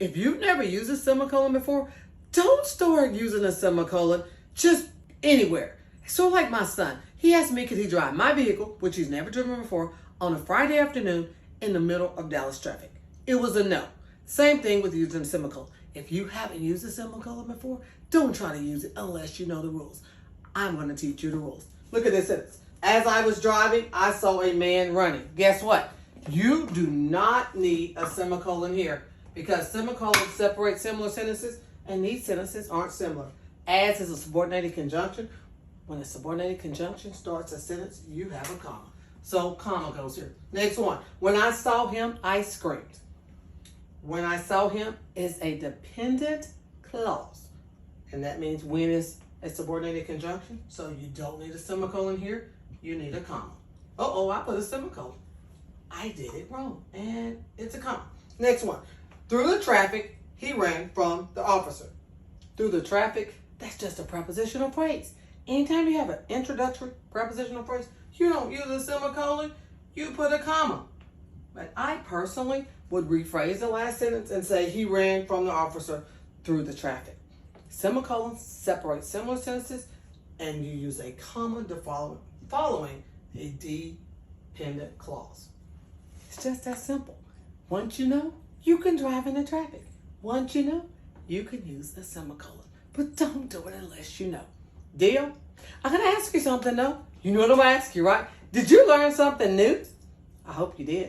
If you've never used a semicolon before, don't start using a semicolon just anywhere. So like my son, he asked me could he drive my vehicle, which he's never driven before, on a Friday afternoon in the middle of Dallas traffic. It was a no. Same thing with using a semicolon. If you haven't used a semicolon before, don't try to use it unless you know the rules. I'm going to teach you the rules. Look at this sentence. As I was driving, I saw a man running. Guess what? You do not need a semicolon here because semicolons separate similar sentences and these sentences aren't similar. As is a subordinated conjunction. When a subordinated conjunction starts a sentence, you have a comma. So comma goes here. Next one. When I saw him, I screamed. When I saw him is a dependent clause. And that means when is a subordinated conjunction. So you don't need a semicolon here. You need a comma. Uh-oh, I put a semicolon. I did it wrong. And it's a comma. Next one. Through the traffic, he ran from the officer. Through the traffic, that's just a prepositional phrase. Anytime you have an introductory prepositional phrase, you don't use a semicolon, you put a comma. But I personally would rephrase the last sentence and say he ran from the officer through the traffic. Semicolons separate similar sentences and you use a comma to following a dependent clause. It's just that simple. Once you know, you can drive in the traffic. Once you know, you can use a semicolon. But don't do it unless you know. Deal? I'm going to ask you something though. You know what I'm going to ask you, right? Did you learn something new? I hope you did.